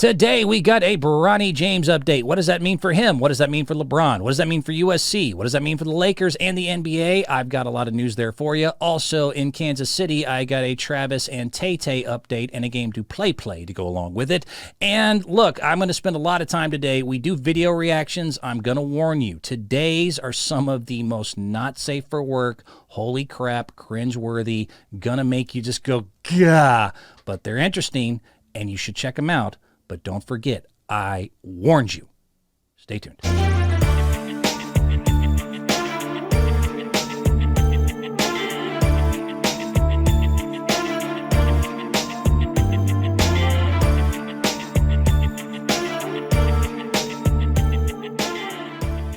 Today, we got a Bronny James update. What does that mean for him? What does that mean for LeBron? What does that mean for USC? What does that mean for the Lakers and the NBA? I've got a lot of news there for you. Also, in Kansas City, I got a Travis and Tay-Tay update and a game to play to go along with it. And look, I'm going to spend a lot of time today. We do video reactions. I'm going to warn you, today's are some of the most not safe for work, holy crap, cringeworthy, gonna make you just go, gah. But they're interesting, and you should check them out. But don't forget, I warned you. Stay tuned.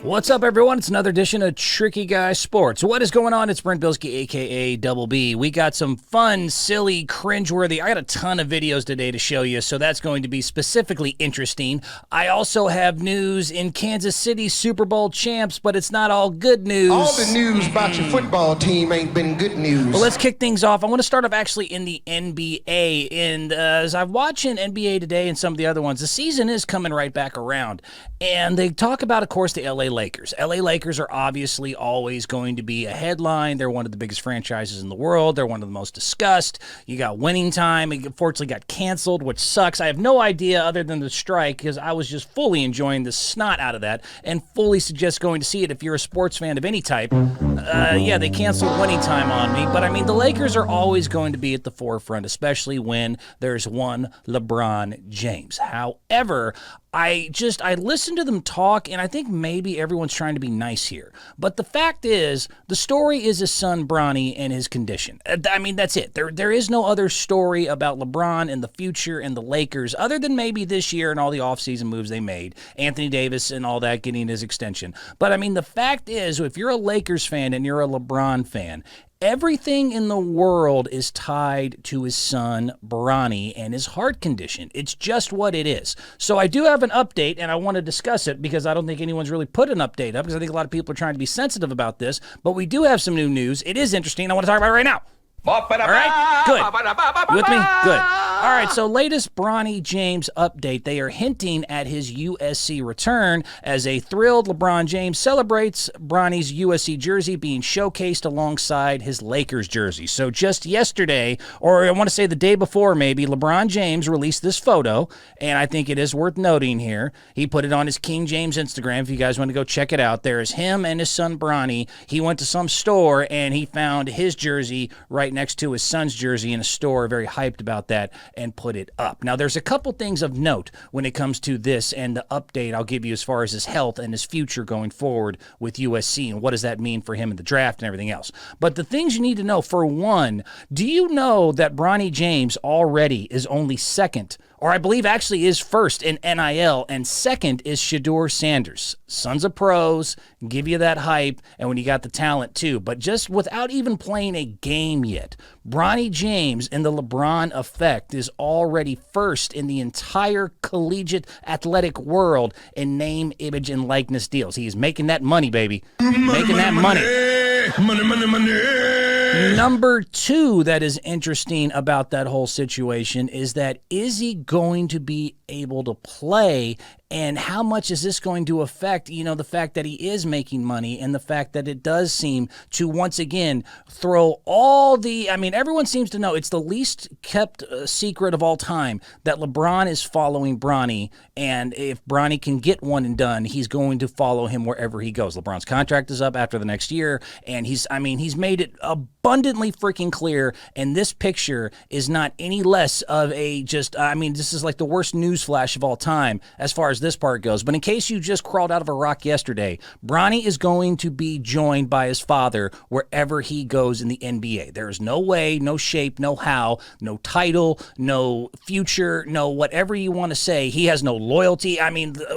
What's up, everyone? It's another edition of Tricky Guy Sports. What is going on? It's Brent Bilski, a.k.a. Double B. We got some fun, silly, cringeworthy. I got a ton of videos today to show you, so that's going to be specifically interesting. I also have news in Kansas City Super Bowl champs, but it's not all good news. All the news about your football team ain't been good news. Well, let's kick things off. I want to start off actually in the NBA. And as I'm watching NBA today and some of the other ones, the season is coming right back around. And they talk about, of course, the L.A. Lakers. L.A. Lakers are obviously always going to be a headline. They're one of the biggest franchises in the world. They're one of the most discussed. You got Winning Time. It unfortunately got canceled, which sucks. I have no idea other than the strike because I was just fully enjoying the snot out of that and fully suggest going to see it if you're a sports fan of any type. Yeah, they canceled Winning Time on me. But, I mean, the Lakers are always going to be at the forefront, especially when there's one LeBron James. However, I listened to them talk, and I think maybe everyone's trying to be nice here. But the fact is, the story is his son, Bronny, and his condition. I mean, that's it. There is no other story about LeBron and the future and the Lakers, other than maybe this year and all the offseason moves they made. Anthony Davis and all that getting his extension. But, I mean, the fact is, if you're a Lakers fan and you're a LeBron fan, everything in the world is tied to his son, Bronny, and his heart condition. It's just what it is. So I do have an update, and I want to discuss it because I don't think anyone's really put an update up because I think a lot of people are trying to be sensitive about this. But we do have some new news. It is interesting. I want to talk about it right now. All right, good. You with me? Good. All right, so latest Bronny James update. They are hinting at his USC return as a thrilled LeBron James celebrates Bronny's USC jersey being showcased alongside his Lakers jersey. So just yesterday, or I want to say the day before maybe, LeBron James released this photo, and I think it is worth noting here. He put it on his King James Instagram if you guys want to go check it out. There is him and his son Bronny. He went to some store, and he found his jersey right next to his son's jersey in a store, very hyped about that, and put it up. Now, there's a couple things of note when it comes to this and the update I'll give you as far as his health and his future going forward with USC and what does that mean for him in the draft and everything else. But the things you need to know, for one, do you know that Bronny James already is only second, or I believe actually is first in NIL, and second is Shedeur Sanders? Sons of pros, give you that hype, and when you got the talent too. But just without even playing a game yet, Bronny James in the LeBron effect is already first in the entire collegiate athletic world in name, image, and likeness deals. He is making that money, baby. Making that money. Number two that is interesting about that whole situation is that is he going to be able to play, and how much is this going to affect, the fact that he is making money and the fact that it does seem to once again throw all the, everyone seems to know it's the least kept secret of all time that LeBron is following Bronny, and if Bronny can get one and done, he's going to follow him wherever he goes. LeBron's contract is up after the next year, and he's made it abundantly freaking clear, and this picture is not any less of a this is like the worst news flash of all time as far as this part goes. But in case you just crawled out of a rock yesterday, Bronny is going to be joined by his father wherever he goes in the NBA. There is no way, no shape, no how, no title, no future, no whatever you want to say. He has no loyalty.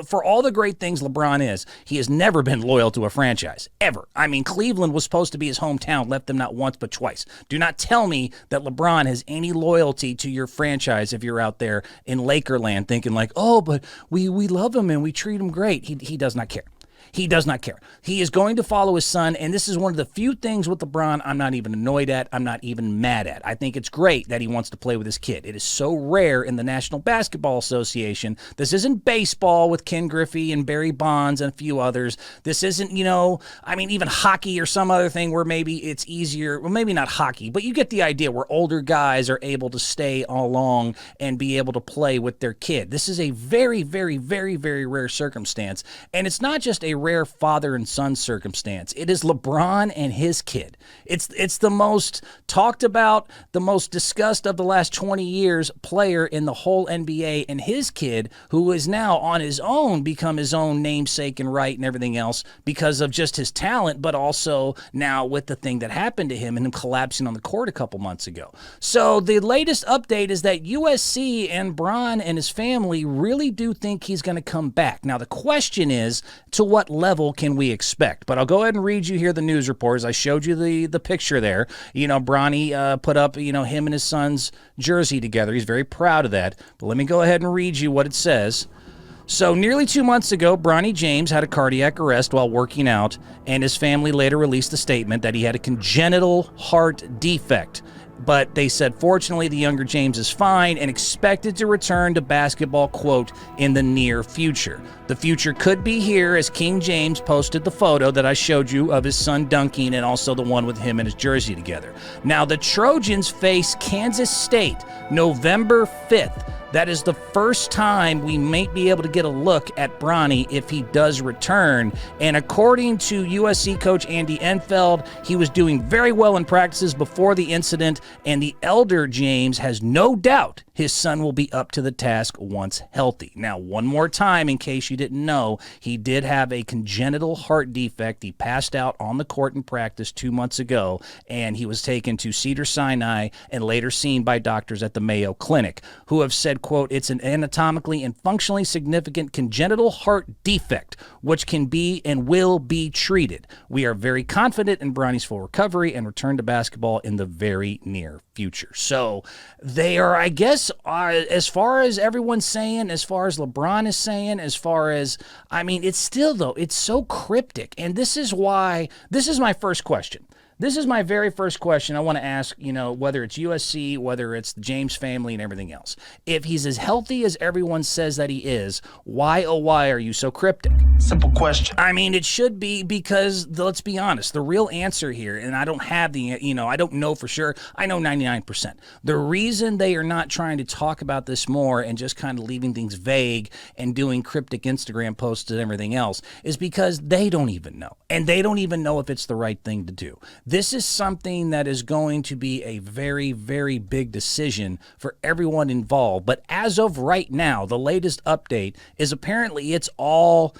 For all the great things LeBron is, he has never been loyal to a franchise, ever. Cleveland was supposed to be his hometown, left them not once but twice. Do not tell me that LeBron has any loyalty to your franchise if you're out there in Lakerland thinking like, oh, but we love him and we treat him great. He does not care. He does not care. He is going to follow his son, and this is one of the few things with LeBron I'm not even annoyed at. I'm not even mad at. I think it's great that he wants to play with his kid. It is so rare in the National Basketball Association. This isn't baseball with Ken Griffey and Barry Bonds and a few others. This isn't, even hockey or some other thing where maybe it's easier. Well, maybe not hockey, but you get the idea, where older guys are able to stay along and be able to play with their kid. This is a very, very, very, very rare circumstance. And it's not just a rare father and son circumstance. It is LeBron and his kid. It's the most talked about, the most discussed of the last 20 years player in the whole NBA, and his kid, who is now on his own become his own namesake and right and everything else because of just his talent, but also now with the thing that happened to him and him collapsing on the court a couple months ago. So the latest update is that USC and Bron and his family really do think he's going to come back. Now the question is, to what level can we expect? But I'll go ahead and read you here the news reports. I showed you the picture there. Bronny put up, him and his son's jersey together. He's very proud of that. But let me go ahead and read you what it says. So nearly 2 months ago, Bronny James had a cardiac arrest while working out, and his family later released a statement that he had a congenital heart defect. But they said, fortunately, the younger James is fine and expected to return to basketball, quote, in the near future. The future could be here, as King James posted the photo that I showed you of his son dunking, and also the one with him and his jersey together. Now, the Trojans face Kansas State November 5th. That is the first time we might be able to get a look at Bronny if he does return. And according to USC coach Andy Enfeld, he was doing very well in practices before the incident, and the elder James has no doubt his son will be up to the task once healthy. Now, one more time, in case you didn't know, he did have a congenital heart defect. He passed out on the court in practice 2 months ago, and he was taken to Cedars-Sinai and later seen by doctors at the Mayo Clinic, who have said, quote, it's an anatomically and functionally significant congenital heart defect, which can be and will be treated. We are very confident in Bronny's full recovery and return to basketball in the very near future. So they are, I guess, as far as everyone's saying, as far as LeBron is saying, as far as, it's still, though, it's so cryptic. And this is why, this is my first question. This is my very first question I want to ask, whether it's USC, whether it's the James family and everything else. If he's as healthy as everyone says that he is, why, oh, why are you so cryptic? Simple question. It should be because, let's be honest, the real answer here, and I don't have the, I don't know for sure. I know 99%. The reason they are not trying to talk about this more and just kind of leaving things vague and doing cryptic Instagram posts and everything else is because they don't even know. And they don't even know if it's the right thing to do. This is something that is going to be a very, very big decision for everyone involved. But as of right now, the latest update is apparently it's all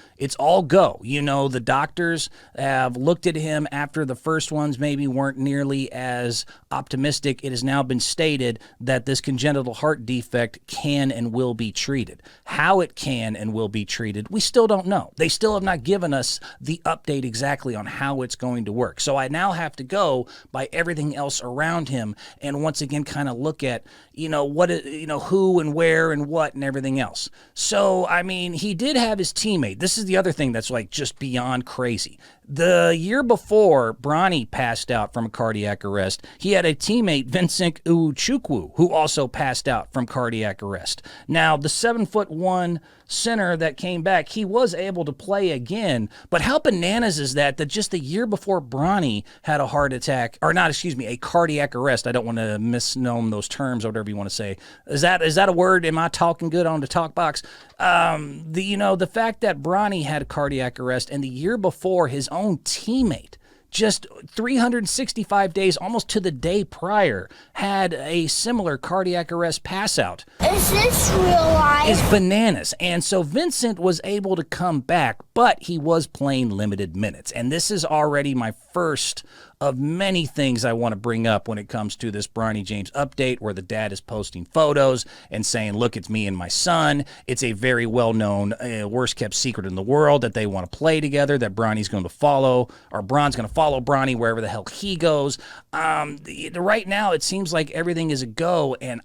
go. The doctors have looked at him after the first ones maybe weren't nearly as optimistic. It has now been stated that this congenital heart defect can and will be treated. How it can and will be treated, we still don't know. They still have not given us the update exactly on how it's going to work. So I now have to go by everything else around him and once again kind of look at, who and where and what and everything else. So, he did have his teammate. This is the other thing that's just beyond crazy. The year before Bronny passed out from a cardiac arrest, he had a teammate, Vincent Uchukwu, who also passed out from cardiac arrest. Now, the 7'1" center that came back, he was able to play again, but how bananas is that just the year before Bronny had a a cardiac arrest. I don't want to misnomer those terms or whatever you want to say. Is that a word? Am I talking good on the talk box? The fact that Bronny had a cardiac arrest and the year before his own teammate, just 365 days, almost to the day prior, had a similar cardiac arrest pass out. Is this real life? Is bananas. And so Vincent was able to come back, but he was playing limited minutes. And this is already my first of many things I want to bring up when it comes to this Bronny James update, where the dad is posting photos and saying, look, it's me and my son. It's a very well-known, worst-kept secret in the world that they want to play together, that Bronny's going to follow, or Bron's going to follow Bronny wherever the hell he goes. Right now, it seems like everything is a go, and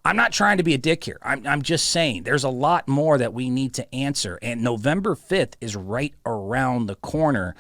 I'm not trying to be a dick here. I'm just saying there's a lot more that we need to answer, and November 5th is right around the corner.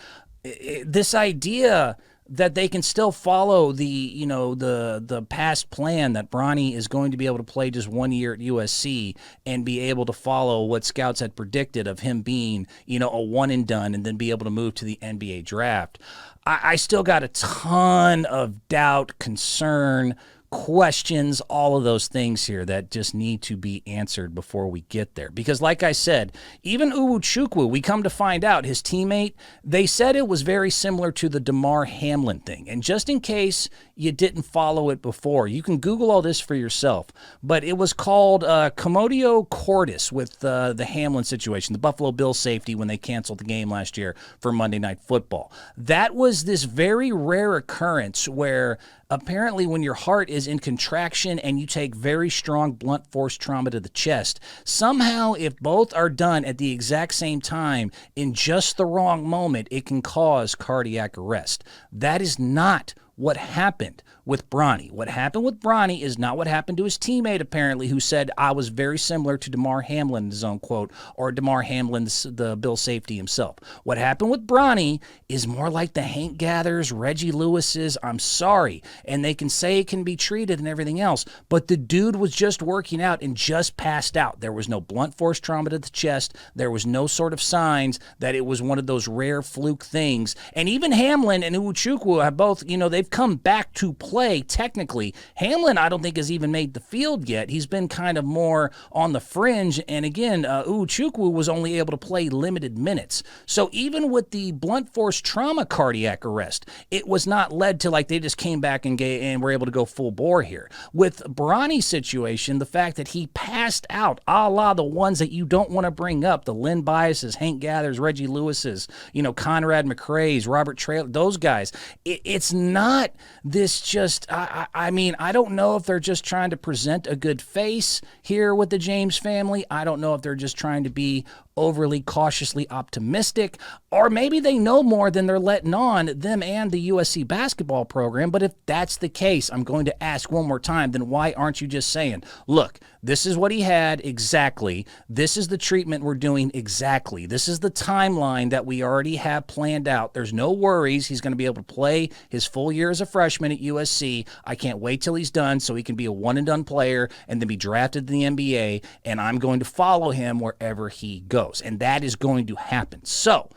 This idea that they can still follow the past plan that Bronny is going to be able to play just 1 year at USC and be able to follow what scouts had predicted of him being, a one and done and then be able to move to the NBA draft. I still got a ton of doubt, concern, questions, all of those things here that just need to be answered before we get there. Because like I said, even Uwuchukwu, we come to find out his teammate, they said it was very similar to the DeMar Hamlin thing. And just in case you didn't follow it before, you can Google all this for yourself. But it was called Commotio Cordis with the Hamlin situation, the Buffalo Bills safety when they canceled the game last year for Monday Night Football. That was this very rare occurrence where apparently when your heart is in contraction and you take very strong blunt force trauma to the chest, somehow if both are done at the exact same time in just the wrong moment, it can cause cardiac arrest. That is not what happened with Bronny. What happened with Bronny is not what happened to his teammate, apparently, who said, I was very similar to DeMar Hamlin, his own quote, or DeMar Hamlin, the Bill safety himself. What happened with Bronny is more like the Hank Gathers, Reggie Lewis's, I'm sorry, and they can say it can be treated and everything else, but the dude was just working out and just passed out. There was no blunt force trauma to the chest. There was no sort of signs that it was one of those rare fluke things. And even Hamlin and Uwuchukwu have both, they've come back to play technically. Hamlin, I don't think, has even made the field yet. He's been kind of more on the fringe. And again, Uwuchukwu was only able to play limited minutes. So even with the blunt force trauma cardiac arrest, it was not led to like they just came back and were able to go full bore here. With Bronny's situation, the fact that he passed out, a la the ones that you don't want to bring up, the Lynn Biases, Hank Gathers, Reggie Lewis's, Conrad McRae's, Robert Traylor, those guys. It's not this just, I don't know if they're just trying to present a good face here with the James family. I don't know if they're just trying to be overly cautiously optimistic, or maybe they know more than they're letting on, them and the USC basketball program. But if that's the case, I'm going to ask one more time, then why aren't you just saying, look, this is what he had exactly. This is the treatment we're doing exactly. This is the timeline that we already have planned out. There's no worries. He's going to be able to play his full year as a freshman at USC. I can't wait till he's done so he can be a one-and-done player and then be drafted in the NBA, and I'm going to follow him wherever he goes. And that is going to happen. So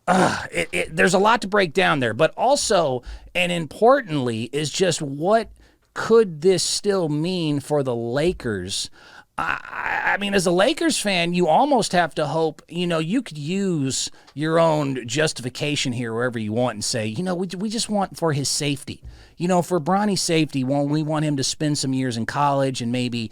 there's a lot to break down there, but also, and importantly, is just what could this still mean for the Lakers? I mean, as a Lakers fan, you almost have to hope, you could use your own justification here wherever you want and say, we just want for his safety. For Bronny's safety, we want him to spend some years in college and maybe,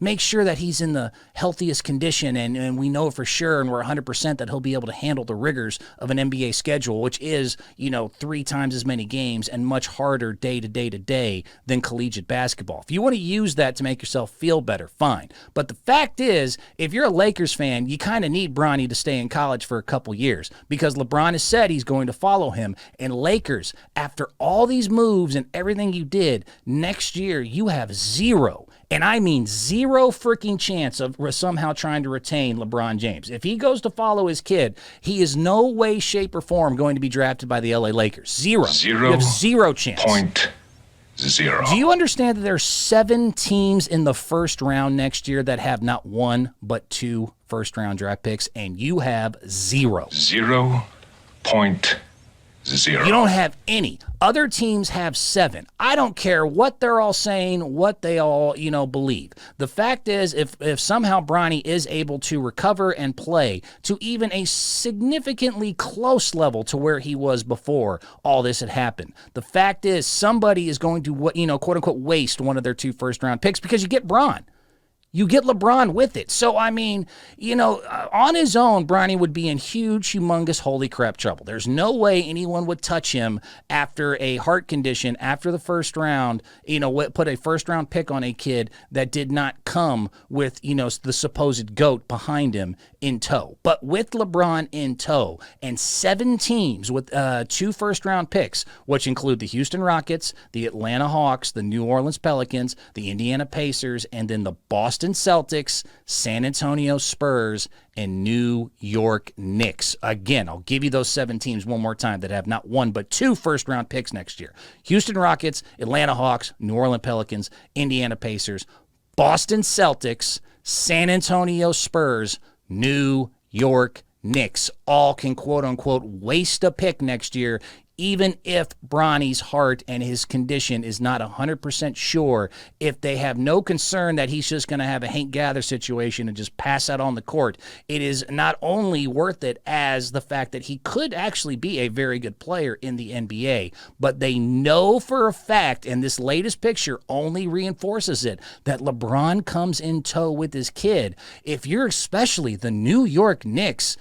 make sure that he's in the healthiest condition and we know for sure and we're 100% that he'll be able to handle the rigors of an NBA schedule, which is, 3 times as many games and much harder day to day to day than collegiate basketball. If you want to use that to make yourself feel better, fine. But the fact is, if you're a Lakers fan, you kind of need Bronny to stay in college for a couple years because LeBron has said he's going to follow him. And Lakers, after all these moves and everything you did, next year you have zero, and I mean zero freaking chance of somehow trying to retain LeBron James. If he goes to follow his kid, he is no way, shape, or form going to be drafted by the LA Lakers. Zero. You have zero chance. .0. Do you understand that there are 7 teams in the first round next year that have not 1 but 2 first-round draft picks, and you have 0? 0.0. You don't have any. Other teams have 7. I don't care what they're all saying, what they all, believe. The fact is, if somehow Bronny is able to recover and play to even a significantly close level to where he was before all this had happened, the fact is somebody is going to, quote-unquote, waste one of their 2 first-round picks because you get Bron. You get LeBron with it. So, I mean, on his own, Bronny would be in huge, humongous, holy crap trouble. There's no way anyone would touch him after a heart condition, after the first round, put a first-round pick on a kid that did not come with, the supposed GOAT behind him in tow. But with LeBron in tow and 7 teams with 2 first-round picks, which include the Houston Rockets, the Atlanta Hawks, the New Orleans Pelicans, the Indiana Pacers, and then the Boston Celtics, San Antonio Spurs, and New York Knicks. Again, I'll give you those 7 teams one more time that have not 1 but 2 first-round picks next year. Houston Rockets, Atlanta Hawks, New Orleans Pelicans, Indiana Pacers, Boston Celtics, San Antonio Spurs, New York Knicks. All can quote-unquote waste a pick next year, even if Bronny's heart and his condition is not 100% sure, if they have no concern that he's just going to have a Hank Gather situation and just pass out on the court. It is not only worth it as the fact that he could actually be a very good player in the NBA, but they know for a fact, and this latest picture only reinforces it, that LeBron comes in tow with his kid. If you're especially the New York Knicks,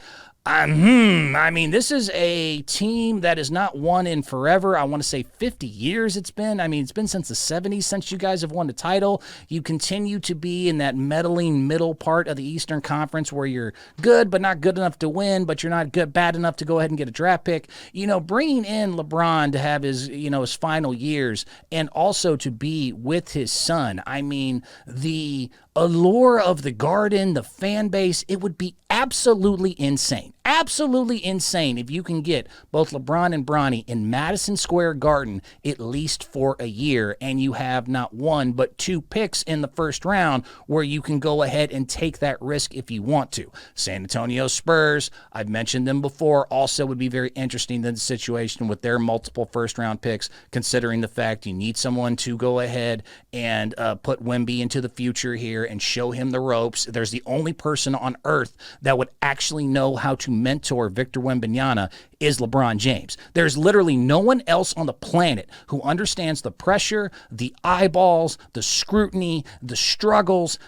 I mean, this is a team that is not won in forever. I want to say 50 years it's been. I mean, it's been since the 70s since you guys have won the title. You continue to be in that meddling middle part of the Eastern Conference where you're good but not good enough to win, but you're not bad enough to go ahead and get a draft pick. Bringing in LeBron to have his, his final years and also to be with his son. I mean, the allure of the Garden, the fan base, it would be absolutely insane. Absolutely insane if you can get both LeBron and Bronny in Madison Square Garden at least for a year, and you have not 1 but 2 picks in the first round where you can go ahead and take that risk if you want to. San Antonio Spurs, I've mentioned them before, also would be very interesting in the situation with their multiple first-round picks, considering the fact you need someone to go ahead and put Wemby into the future here and show him the ropes. There's the only person on earth that would actually know how to mentor Victor Wembanyama is LeBron James. There's literally no one else on the planet who understands the pressure, the eyeballs, the scrutiny, the struggles,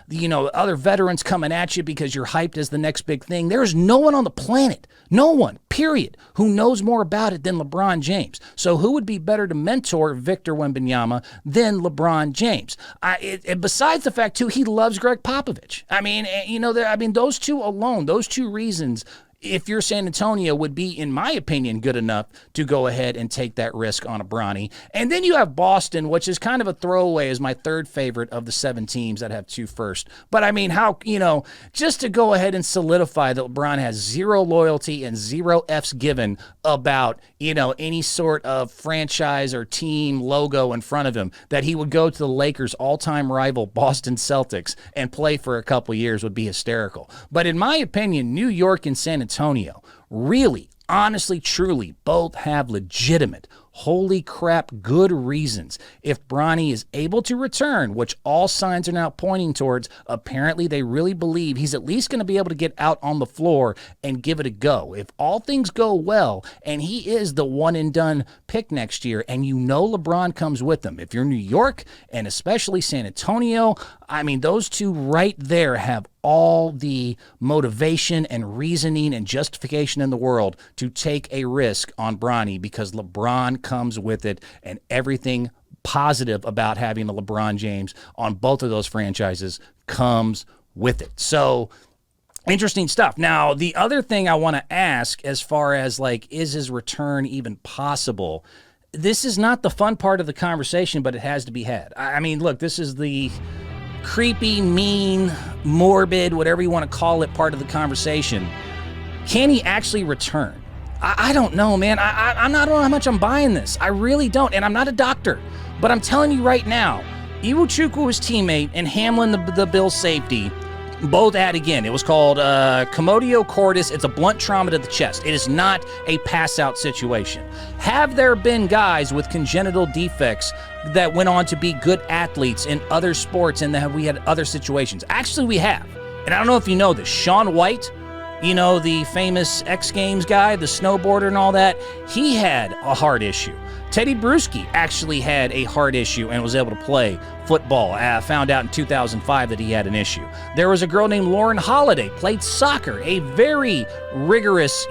other veterans coming at you because you're hyped as the next big thing. There's no one on the planet, no one, period, who knows more about it than LeBron James. So who would be better to mentor Victor Wembanyama than LeBron James? Besides the fact, too, he loves Greg Popovich. I mean, those two alone, those 2 reasons, if you're San Antonio, would be, in my opinion, good enough to go ahead and take that risk on a Bronny. And then you have Boston, which is kind of a throwaway as my 3rd favorite of the 7 teams that have 2 first. But I mean, just to go ahead and solidify that LeBron has 0 loyalty and 0 F's given about, any sort of franchise or team logo in front of him, that he would go to the Lakers' all-time rival Boston Celtics and play for a couple years would be hysterical. But in my opinion, New York and San Antonio really, honestly, truly, both have legitimate, holy crap, good reasons. If Bronny is able to return, which all signs are now pointing towards, apparently they really believe he's at least going to be able to get out on the floor and give it a go. If all things go well and he is the one and done pick next year, and LeBron comes with him. If you're New York and especially San Antonio, I mean, those 2 right there have all the motivation and reasoning and justification in the world to take a risk on Bronny because LeBron comes with it, and everything positive about having a LeBron James on both of those franchises comes with it. So interesting stuff. Now, the other thing I want to ask as far as is his return even possible? This is not the fun part of the conversation, but it has to be had. I mean, look, this is the creepy, mean, morbid, whatever you want to call it, part of the conversation. Can he actually return? I don't know, man. I don't know how much I'm buying this. I really don't. And I'm not a doctor, but I'm telling you right now, Iwuchukwu, his teammate, and Hamlin, the Bills safety, both had, again, it was called commodio cordis. It's a blunt trauma to the chest. It is not a pass-out situation. Have there been guys with congenital defects that went on to be good athletes in other sports and that we had other situations? Actually, we have. And I don't know if you know this. Shaun White, the famous X Games guy, the snowboarder and all that, he had a heart issue. Teddy Bruschi actually had a heart issue and was able to play football. Found out in 2005 that he had an issue. There was a girl named Lauren Holiday, played soccer, a very rigorous,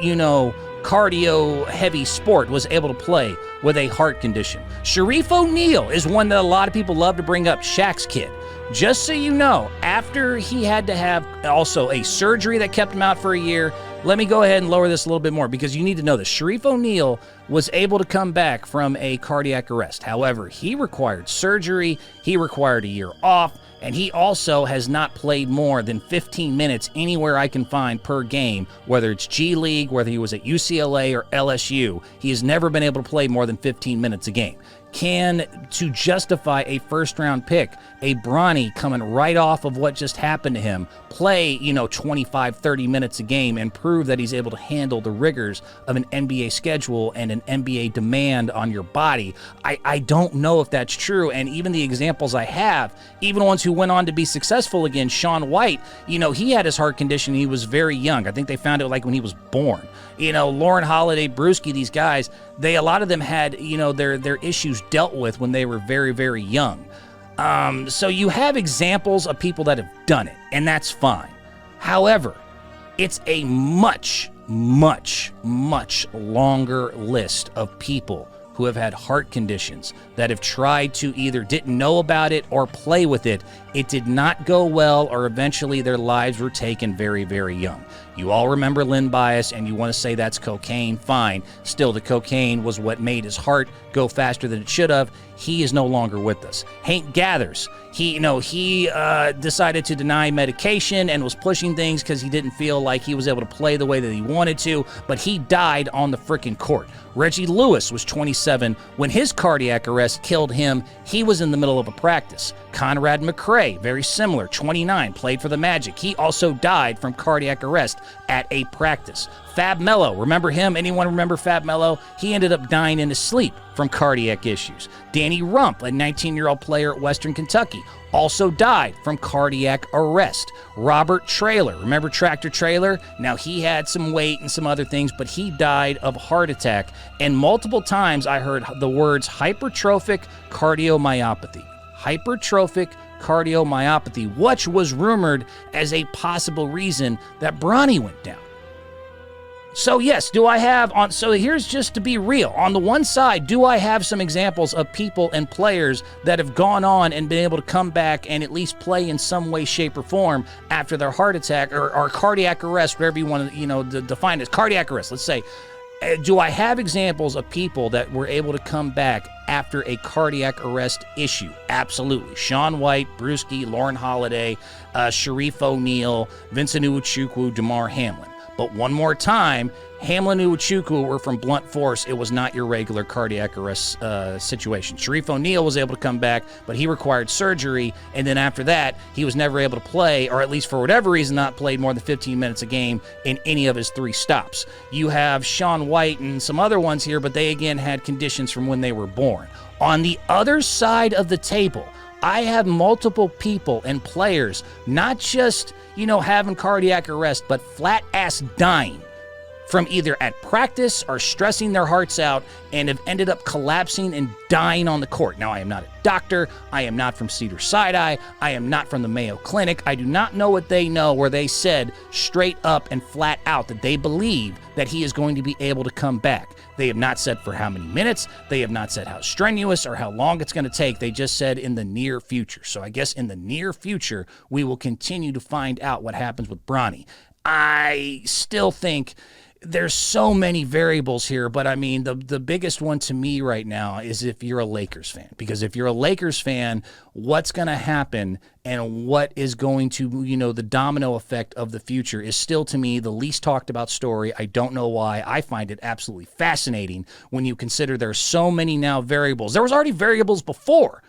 cardio-heavy sport, was able to play with a heart condition. Sharif O'Neal is one that a lot of people love to bring up, Shaq's kid. Just so you know, after he had to have also a surgery that kept him out for a year, let me go ahead and lower this a little bit more because you need to know this. Sharif O'Neal was able to come back from a cardiac arrest. However, he required surgery, he required a year off, and he also has not played more than 15 minutes anywhere I can find per game, whether it's G League, whether he was at UCLA or LSU. He has never been able to play more than 15 minutes a game. To justify a first-round pick, a Bronny coming right off of what just happened to him, play, 25, 30 minutes a game and prove that he's able to handle the rigors of an NBA schedule and an NBA demand on your body. I don't know if that's true, and even the examples I have, even ones who went on to be successful again, Shaun White, he had his heart condition, he was very young. I think they found it when he was born. Lauren Holiday, Bruschi, these guys, a lot of them had, their issues dealt with when they were very, very young. So you have examples of people that have done it, and that's fine. However, it's a much, much, much longer list of people who have had heart conditions that have tried to either didn't know about it or play with it. It did not go well, or eventually their lives were taken very, very young. You all remember Lynn Bias, and you want to say that's cocaine, fine. Still, the cocaine was what made his heart go faster than it should have. He is no longer with us. Hank Gathers, he decided to deny medication and was pushing things because he didn't feel like he was able to play the way that he wanted to, but he died on the freaking court. Reggie Lewis was 27 when his cardiac arrest killed him. He was in the middle of a practice. Conrad McRae, very similar, 29, played for the Magic. He also died from cardiac arrest at a practice. Fab Melo, remember him? Anyone remember Fab Melo? He ended up dying in his sleep from cardiac issues. Danny Rump, a 19-year-old player at Western Kentucky, also died from cardiac arrest. Robert Traylor, remember Tractor Trailer? Now, he had some weight and some other things, but he died of a heart attack. And multiple times I heard the words hypertrophic cardiomyopathy. Hypertrophic cardiomyopathy, which was rumored as a possible reason that Bronny went down. So yes, so here's just to be real. On the one side, do I have some examples of people and players that have gone on and been able to come back and at least play in some way, shape, or form after their heart attack or cardiac arrest, whatever you want to, define it as cardiac arrest, let's say. Do I have examples of people that were able to come back after a cardiac arrest issue? Absolutely. Shaun White, Bruschi, Lauren Holiday, Sharif O'Neal, Vincent Uwachukwu, DeMar Hamlin. But one more time, Hamlin and Uwachukwu were from blunt force. It was not your regular cardiac arrest situation. Sharif O'Neal was able to come back, but he required surgery, and then after that, he was never able to play, or at least for whatever reason, not played more than 15 minutes a game in any of his 3 stops. You have Shaun White and some other ones here, but they again had conditions from when they were born. On the other side of the table, I have multiple people and players, not just, having cardiac arrest, but flat-ass dying from either at practice or stressing their hearts out and have ended up collapsing and dying on the court. Now, I am not a doctor. I am not from Cedars-Sinai. I am not from the Mayo Clinic. I do not know what they know where they said straight up and flat out that they believe that he is going to be able to come back. They have not said for how many minutes. They have not said how strenuous or how long it's going to take. They just said in the near future. So I guess in the near future, we will continue to find out what happens with Bronny. I still think there's so many variables here, but I mean, the biggest one to me right now is if you're a Lakers fan. Because if you're a Lakers fan, what's going to happen and what is going to, the domino effect of the future is still, to me, the least talked about story. I don't know why. I find it absolutely fascinating when you consider there are so many now variables. There was already variables before.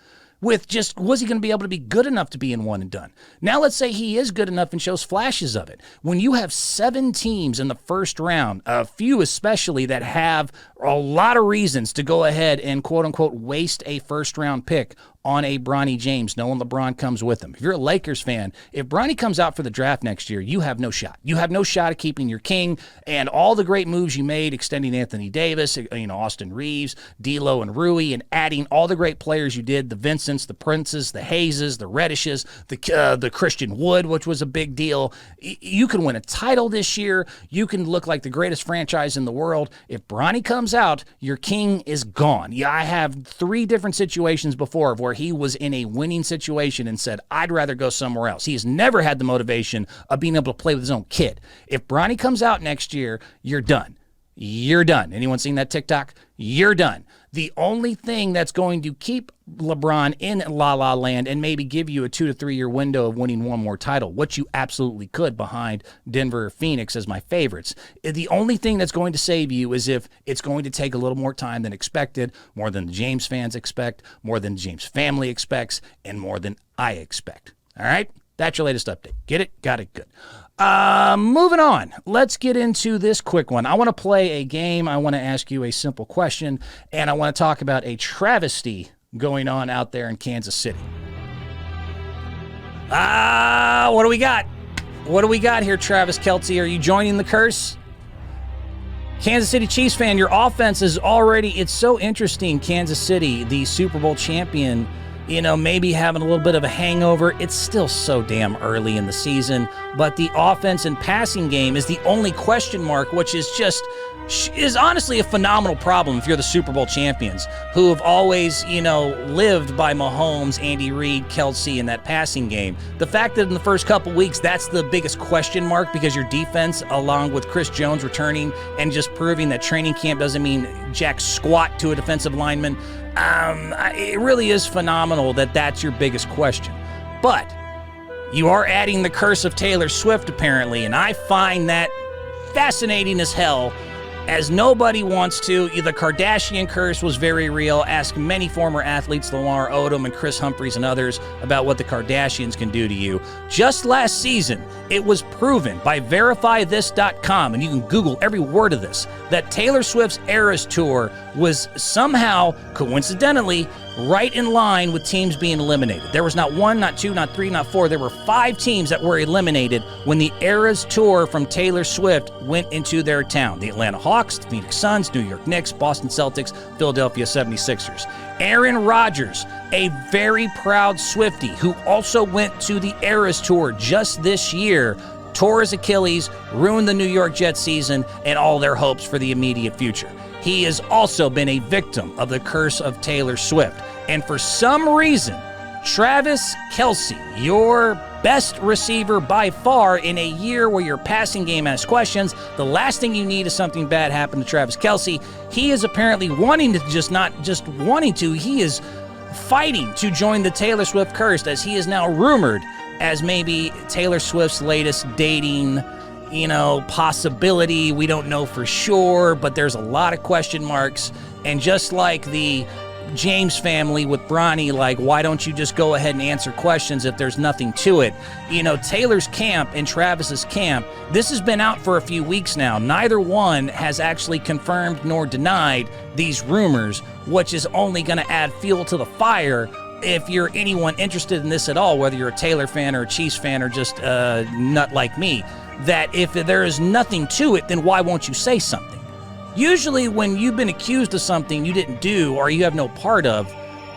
With just, was he going to be able to be good enough to be in one and done? Now let's say he is good enough and shows flashes of it. When you have 7 teams in the first round, a few especially that have a lot of reasons to go ahead and quote-unquote waste a first-round pick on a Bronny James, knowing LeBron comes with him. If you're a Lakers fan, if Bronny comes out for the draft next year, you have no shot. You have no shot at keeping your king, and all the great moves you made, extending Anthony Davis, Austin Reeves, D'Lo and Rui, and adding all the great players you did, the Vincents, the Princes, the Hayeses, the Reddishes, the Christian Wood, which was a big deal. You can win a title this year. You can look like the greatest franchise in the world. If Bronny comes out, your king is gone. Yeah, I have 3 different situations before where he was in a winning situation and said, I'd rather go somewhere else. He has never had the motivation of being able to play with his own kid. If Bronny comes out next year, you're done. You're done. Anyone seen that TikTok? You're done. The only thing that's going to keep LeBron in La La Land and maybe give you a 2 to 3 year window of winning one more title, which you absolutely could behind Denver or Phoenix as my favorites. The only thing that's going to save you is if it's going to take a little more time than expected, more than the James fans expect, more than the James family expects, and more than I expect. All right? That's your latest update. Get it? Got it? Good. Moving on. Let's get into this quick one. I want to play a game. I want to ask you a simple question, and I want to talk about a travesty going on out there in Kansas City. What do we got? What do we got here, Travis Kelce? Are you joining the curse? Kansas City Chiefs fan, your offense is already, it's so interesting. Kansas City, the Super Bowl champion, maybe having a little bit of a hangover. It's still so damn early in the season, but the offense and passing game is the only question mark, which is honestly a phenomenal problem if you're the Super Bowl champions who have always, lived by Mahomes, Andy Reid, Kelce, and that passing game. The fact that in the first couple weeks, that's the biggest question mark because your defense, along with Chris Jones returning and just proving that training camp doesn't mean jack squat to a defensive lineman, it really is phenomenal that that's your biggest question. But you are adding the curse of Taylor Swift, apparently, and I find that fascinating as hell, as nobody wants to. The Kardashian curse was very real. Ask many former athletes, Lamar Odom and Chris Humphries and others, about what the Kardashians can do to you. Just last season, it was proven by VerifyThis.com, and you can Google every word of this, that Taylor Swift's Eras Tour was somehow, coincidentally, right in line with teams being eliminated. There was not 1, not 2, not 3, not 4. There were 5 teams that were eliminated when the Eras Tour from Taylor Swift went into their town. The Atlanta Hawks, the Phoenix Suns, New York Knicks, Boston Celtics, Philadelphia 76ers. Aaron Rodgers, a very proud Swiftie who also went to the Eras Tour just this year, tore his Achilles, ruined the New York Jets season and all their hopes for the immediate future. He has also been a victim of the curse of Taylor Swift. And for some reason, Travis Kelce, your best receiver by far in a year where your passing game has questions, the last thing you need is something bad happen to Travis Kelce. He is apparently wanting to not just wanting to, he is fighting to join the Taylor Swift curse, as he is now rumored as maybe Taylor Swift's latest dating possibility. We don't know for sure, but there's a lot of question marks. And just like the James family with Bronny, like, why don't you just go ahead and answer questions if there's nothing to it? Taylor's camp and Travis's camp, this has been out for a few weeks now. Neither one has actually confirmed nor denied these rumors, which is only going to add fuel to the fire if you're anyone interested in this at all, whether you're a Taylor fan or a Chiefs fan or just a nut like me, that if there is nothing to it, then why won't you say something? Usually when you've been accused of something you didn't do or you have no part of,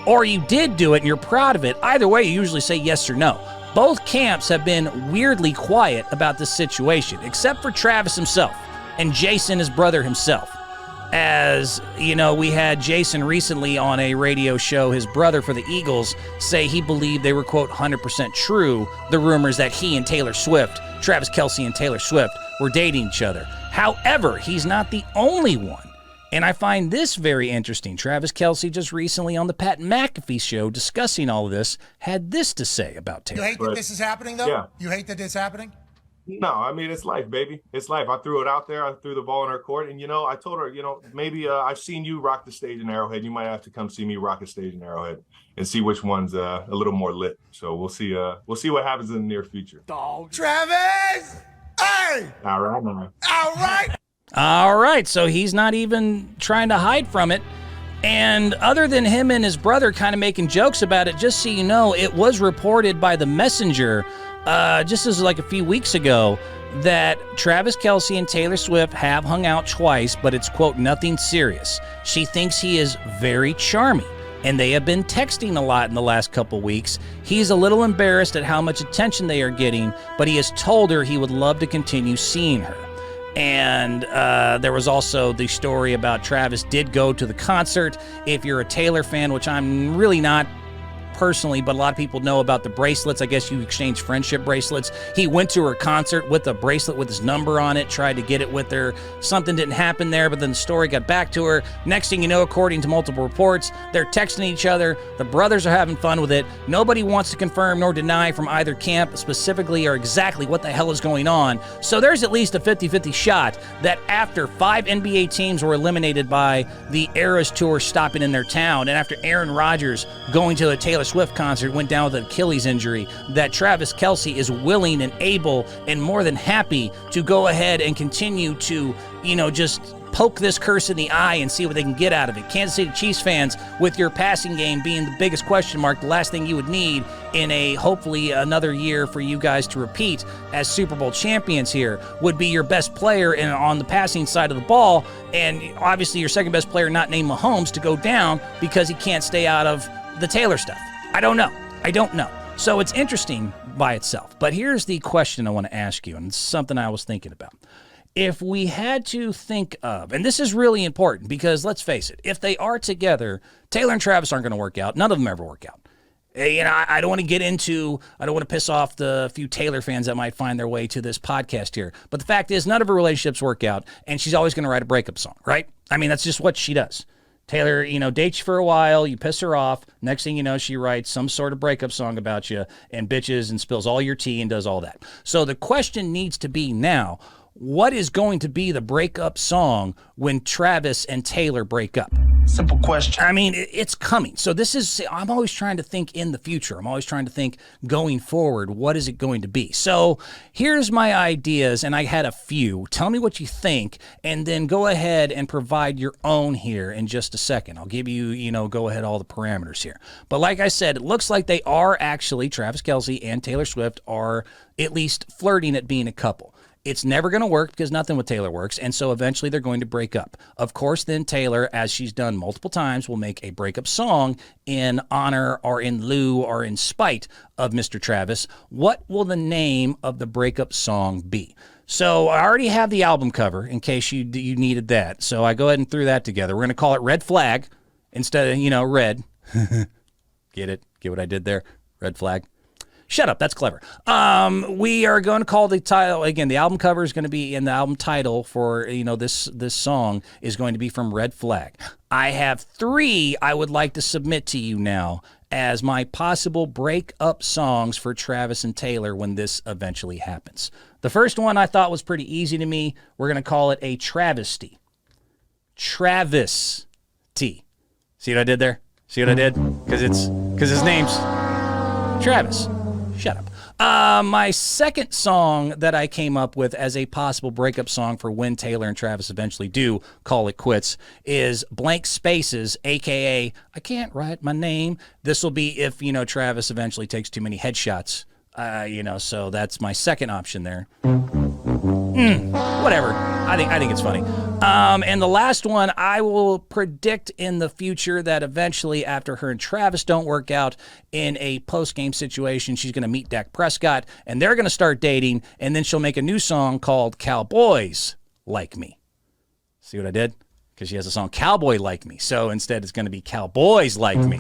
or you did do it and you're proud of it, either way you usually say yes or no. Both camps have been weirdly quiet about this situation, except for Travis himself and Jason, his brother himself. As, we had Jason recently on a radio show, his brother for the Eagles, say he believed they were, quote, 100% true, the rumors that he and Taylor Swift, Travis Kelce and Taylor Swift, were dating each other. However, he's not the only one. And I find this very interesting. Travis Kelce just recently on the Pat McAfee show discussing all of this had this to say about Taylor. You hate that this is happening, though? Yeah. You hate that this is happening? No, I mean, it's life, baby. It's life. I threw it out there. I threw the ball in her court. And, I told her, maybe I've seen you rock the stage in Arrowhead. You might have to come see me rock a stage in Arrowhead and see which one's a little more lit. So we'll see. We'll see what happens in the near future. Dog. Travis! Hey! All right, man. All right! All right, so he's not even trying to hide from it. And other than him and his brother kind of making jokes about it, just so you know, it was reported by The Messenger just as like a few weeks ago that Travis Kelce and Taylor Swift have hung out twice, but it's, quote, nothing serious. She thinks he is very charming, and they have been texting a lot in the last couple weeks. He's a little embarrassed at how much attention they are getting, but he has told her he would love to continue seeing her. And there was also the story about Travis did go to the concert. If you're a Taylor fan, which I'm really not personally, but a lot of people know about the bracelets. I guess you exchange friendship bracelets. He went to her concert with a bracelet with his number on it, tried to get it with her. Something didn't happen there, but then the story got back to her. Next thing you know, according to multiple reports, they're texting each other. The brothers are having fun with it. Nobody wants to confirm nor deny from either camp specifically or exactly what the hell is going on. So there's at least a 50-50 shot that after 5 NBA teams were eliminated by the Eras Tour stopping in their town, and after Aaron Rodgers going to a Taylor Swift concert went down with an Achilles injury, that Travis Kelce is willing and able and more than happy to go ahead and continue to, just poke this curse in the eye and see what they can get out of it. Kansas City Chiefs fans, with your passing game being the biggest question mark, the last thing you would need in a hopefully another year for you guys to repeat as Super Bowl champions here would be your best player on the passing side of the ball, and obviously your second best player not named Mahomes to go down because he can't stay out of the Taylor stuff. I don't know. So it's interesting by itself. But here's the question I want to ask you, and it's something I was thinking about. If we had to think of, and this is really important because let's face it, if they are together, Taylor and Travis aren't going to work out. None of them ever work out. I don't want to piss off the few Taylor fans that might find their way to this podcast here. But the fact is, none of her relationships work out, and she's always going to write a breakup song, right? I mean, that's just what she does. Taylor, dates you for a while, you piss her off. Next thing you know, she writes some sort of breakup song about you and bitches and spills all your tea and does all that. So the question needs to be now, what is going to be the breakup song when Travis and Taylor break up? Simple question. I mean, it's coming. So I'm always trying to think in the future. I'm always trying to think going forward, what is it going to be? So here's my ideas, and I had a few. Tell me what you think, and then go ahead and provide your own here in just a second. I'll give you, go ahead, all the parameters here. But like I said, it looks like they are actually, Travis Kelce and Taylor Swift are at least flirting at being a couple. It's never going to work because nothing with Taylor works, and so eventually they're going to break up. Of course, then Taylor, as she's done multiple times, will make a breakup song in honor or in lieu or in spite of Mr. Travis. What will the name of the breakup song be? So I already have the album cover in case you needed that. So I go ahead and threw that together. We're going to call it Red Flag instead of, red. Get it? Get what I did there? Red Flag. Shut up, that's clever. We are going to call the title, again, the album cover is going to be in the album title for, this song is going to be from Red Flag. I have 3 I would like to submit to you now as my possible breakup songs for Travis and Taylor when this eventually happens. The first one I thought was pretty easy to me. We're going to call it a travesty. Travesty. See what I did there? See what I did? Because his name's Travis. Shut up. My second song that I came up with as a possible breakup song for when Taylor and Travis eventually do call it quits is Blank Spaces, a.k.a. I Can't Write My Name. This will be if, Travis eventually takes too many headshots. So that's my second option there. Whatever. I think it's funny. And the last one, I will predict in the future that eventually after her and Travis don't work out in a post-game situation, she's going to meet Dak Prescott, and they're going to start dating, and then she'll make a new song called Cowboys Like Me. See what I did? Because she has a song Cowboy Like Me. So instead it's going to be Cowboys Like Me.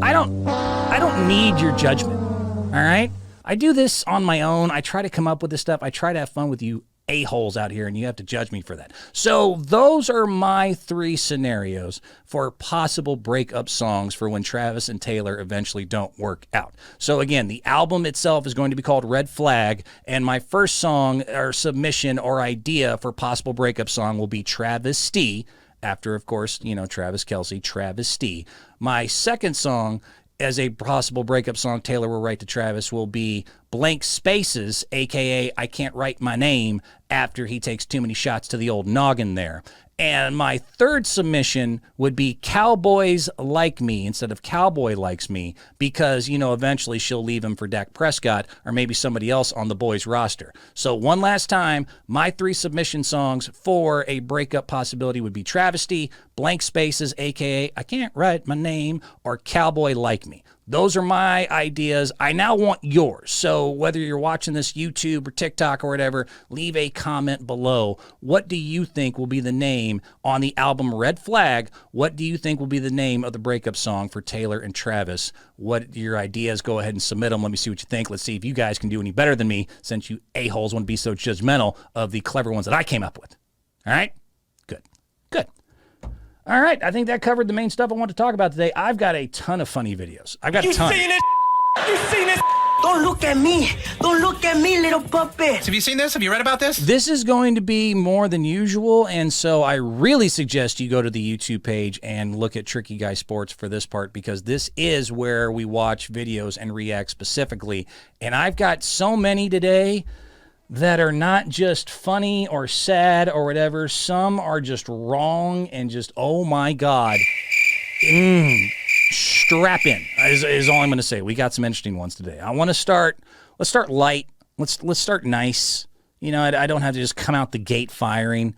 I don't need your judgment. All right? I do this on my own. I try to come up with this stuff. I try to have fun with you a-holes out here, and you have to judge me for that. So those are my 3 scenarios for possible breakup songs for when Travis and Taylor eventually don't work out. So again, the album itself is going to be called Red Flag, and my first song or submission or idea for possible breakup song will be Travesty, after, of course, Travis Kelce, Travesty. My second song as a possible breakup song Taylor will write to Travis will be Blank Spaces, a.k.a. I Can't Write My Name, after he takes too many shots to the old noggin there. And my third submission would be Cowboys Like Me instead of Cowboy Likes Me, because, eventually she'll leave him for Dak Prescott or maybe somebody else on the boys roster. So one last time, my 3 submission songs for a breakup possibility would be Travesty, Blank Spaces, a.k.a. I Can't Write My Name, or Cowboy Like Me. Those are my ideas. I now want yours. So whether you're watching this YouTube or TikTok or whatever, leave a comment below. What do you think will be the name on the album Red Flag? What do you think will be the name of the breakup song for Taylor and Travis? What your ideas? Go ahead and submit them. Let me see what you think. Let's see if you guys can do any better than me, since you a-holes want to be so judgmental of the clever ones that I came up with. All right? Good. Good. All right, I think that covered the main stuff I want to talk about today. I've got a ton of funny videos. I've got a ton. You seen it? Don't look at me. Don't look at me, little puppet. Have you seen this? Have you read about this? This is going to be more than usual, and so I really suggest you go to the YouTube page and look at Tricky Guy Sports for this part, because this is where we watch videos and react specifically. And I've got so many today that are not just funny or sad or whatever. Some are just wrong and just, oh my God. Strap in is all I'm going to say. We got some interesting ones today. I want to let's start light. Let's start nice. I don't have to just come out the gate firing.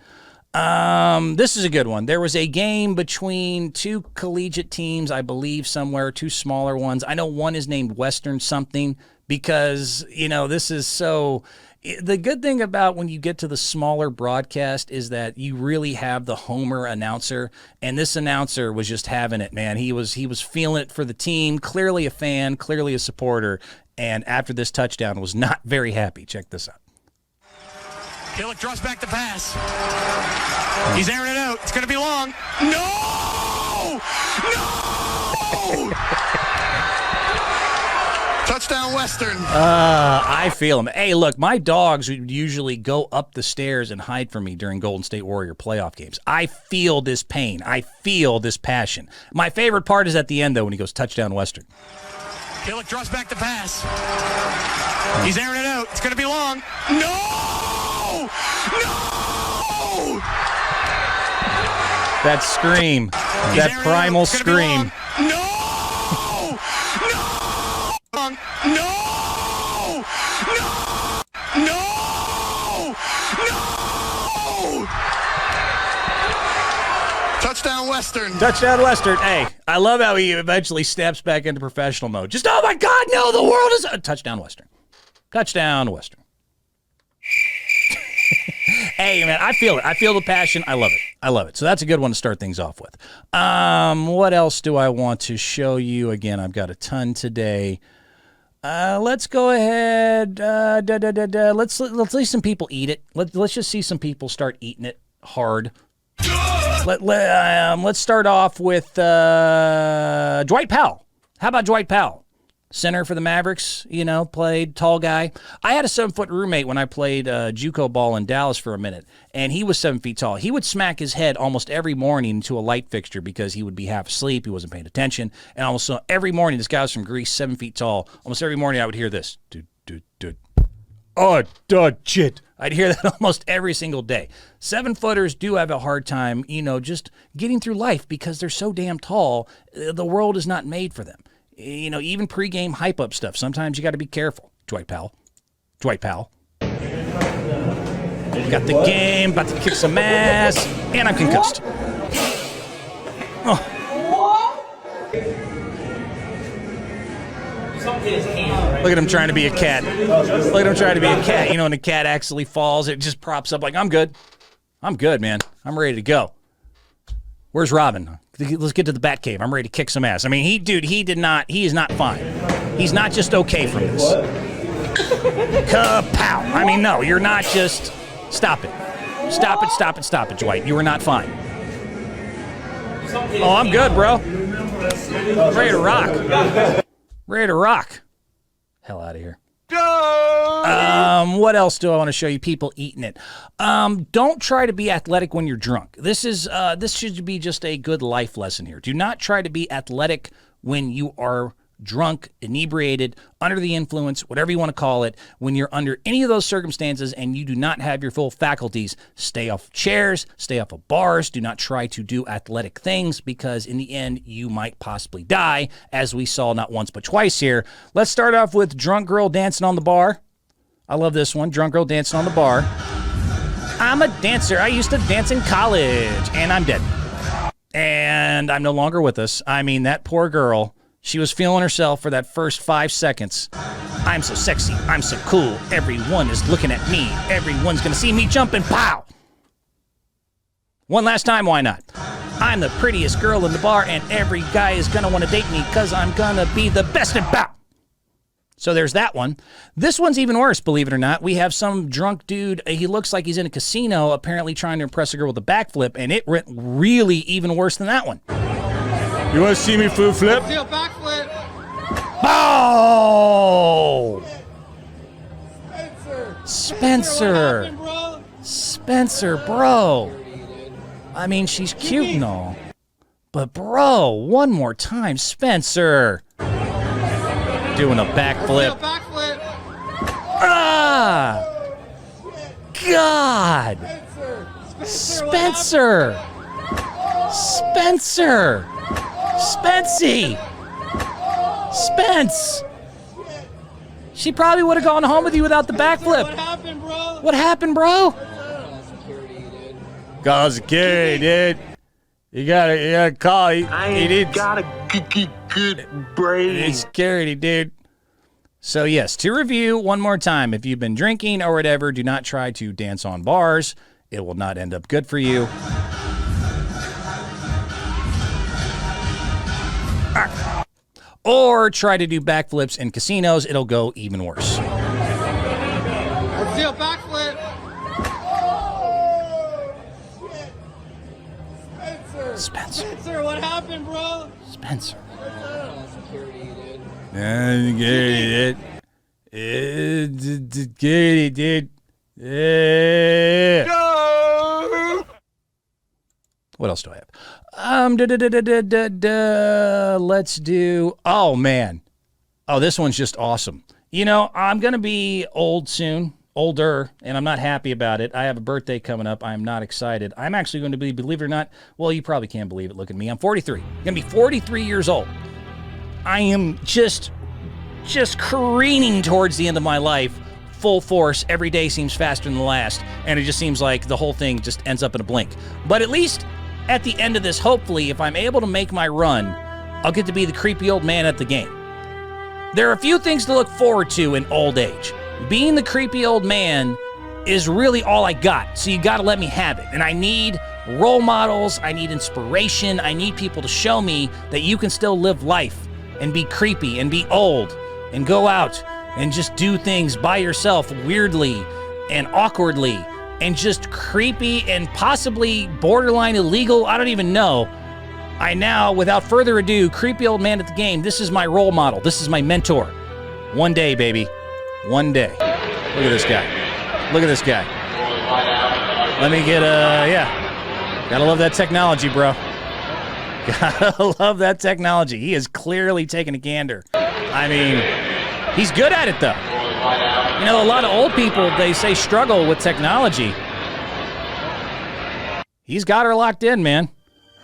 This is a good one. There was a game between 2 collegiate teams, I believe somewhere, 2 smaller ones. I know one is named Western something because, this is so... The good thing about when you get to the smaller broadcast is that you really have the homer announcer, and this announcer was just having it, man. He was feeling it for the team, clearly a fan, clearly a supporter, and after this touchdown was not very happy. Check this out. Killick draws back the pass. He's airing it out. It's going to be long. No! No! Touchdown Western. I feel him. Hey, look, my dogs would usually go up the stairs and hide from me during Golden State Warrior playoff games. I feel this pain. I feel this passion. My favorite part is at the end, though, when he goes touchdown Western. Killick draws back the pass. He's airing it out. It's going to be long. No! No! That scream. That primal scream. No! No! No! No! No! Touchdown Western. Touchdown Western. Hey, I love how he eventually steps back into professional mode. Just, oh my God, no, the world is... Touchdown Western. Touchdown Western. Hey, man, I feel it. I feel the passion. I love it. I love it. So that's a good one to start things off with. What else do I want to show you? Again, I've got a ton today. Let's go ahead. Let's see some people eat it. Let's just see some people start eating it hard. Let's start off with Dwight Powell. How about Dwight Powell? Center for the Mavericks, played tall guy. I had a 7-foot roommate when I played JUCO ball in Dallas for a minute, and he was 7 feet tall. He would smack his head almost every morning into a light fixture because he would be half asleep. He wasn't paying attention. And almost every morning, this guy was from Greece, 7 feet tall. Almost every morning I would hear this. Oh, shit. I'd hear that almost every single day. 7-footers do have a hard time, just getting through life because they're so damn tall. The world is not made for them. Even pregame hype up stuff. Sometimes you got to be careful. Dwight Powell. Got the game, about to kick some ass, and I'm concussed. Oh. Look at him trying to be a cat. When the cat actually falls, it just props up like, I'm good. I'm good, man. I'm ready to go. Where's Robin? Let's get to the bat cave. I'm ready to kick some ass. I mean, he is not fine. He's not just okay from this. Kapow. I mean, no, you're not just, stop it. Stop it, Dwight. You are not fine. Oh, I'm good, bro. Ready to rock. Hell out of here. What else do I want to show you? People eating it. Don't try to be athletic when you're drunk. This should be just a good life lesson here. Do not try to be athletic when you are drunk, inebriated, under the influence, whatever you want to call it, when you're under any of those circumstances and you do not have your full faculties, stay off chairs, stay off of bars, do not try to do athletic things because in the end you might possibly die, as we saw not once but twice here. Let's start off with drunk girl dancing on the bar. I love this one, drunk girl dancing on the bar. I'm a dancer. I used to dance in college, and I'm dead. And I'm no longer with us. I mean, that poor girl, she was feeling herself for that first 5 seconds. I'm so sexy. I'm so cool. Everyone is looking at me. Everyone's going to see me jumping. Pow! One last time, why not? I'm the prettiest girl in the bar, and every guy is going to want to date me because I'm going to be the best in pow. So there's that one. This one's even worse, believe it or not. We have some drunk dude. He looks like he's in a casino, apparently trying to impress a girl with a backflip, and it went really even worse than that one. You want to see me flip? See a backflip. Oh! Spencer. Spencer, bro. I mean, she's cute and all. But, bro, one more time, Spencer. Doing a backflip. Ah! God! Spencer! Spencer! Spency! Spence! She probably would have gone home with you without the backflip. What happened, bro? What happened, bro? Call security, dude. You gotta call. I got a good brain. It's security, dude. So yes, to review one more time, if you've been drinking or whatever, do not try to dance on bars. It will not end up good for you. Or try to do backflips in casinos. It'll go even worse. Let's see a backflip. Spencer, what happened, bro? Spencer. Security, dude. What else do I have? Let's do, oh man. Oh, this one's just awesome. You know, I'm going to be old soon, older, and I'm not happy about it. I have a birthday coming up. I'm not excited. I'm actually going to be, believe it or not, well, you probably can't believe it. Look at me. I'm 43. I'm going to be 43 years old. I am just careening towards the end of my life, full force. Every day seems faster than the last, and it just seems like the whole thing just ends up in a blink. But at least at the end of this, hopefully, if I'm able to make my run, I'll get to be the creepy old man at the game. There are a few things to look forward to in old age. Being the creepy old man is really all I got, so you got to let me have it. And I need role models, I need inspiration, I need people to show me that you can still live life and be creepy and be old and go out and just do things by yourself weirdly and awkwardly and just creepy and possibly borderline illegal. I don't even know. I now, without further ado, creepy old man at the game, this is my role model. This is my mentor. One day, baby. One day. Look at this guy. Look at this guy. Let me get yeah. Gotta love that technology, bro. Gotta love that technology. He is clearly taking a gander. I mean, he's good at it, though. You know, a lot of old people, they say, struggle with technology. He's got her locked in, man.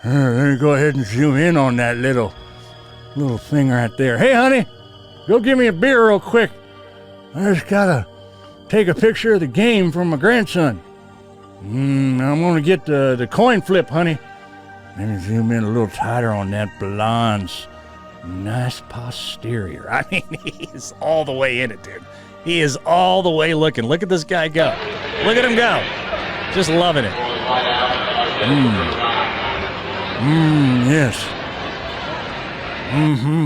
Let me go ahead and zoom in on that little thing right there. Hey, honey, go give me a beer real quick. I just gotta take a picture of the game from my grandson. I'm gonna get the coin flip, honey. Let me zoom in a little tighter on that blonde's nice posterior. I mean, he's all the way in it, dude. He is all the way looking. Look at this guy go. Look at him go. Just loving it. Yes.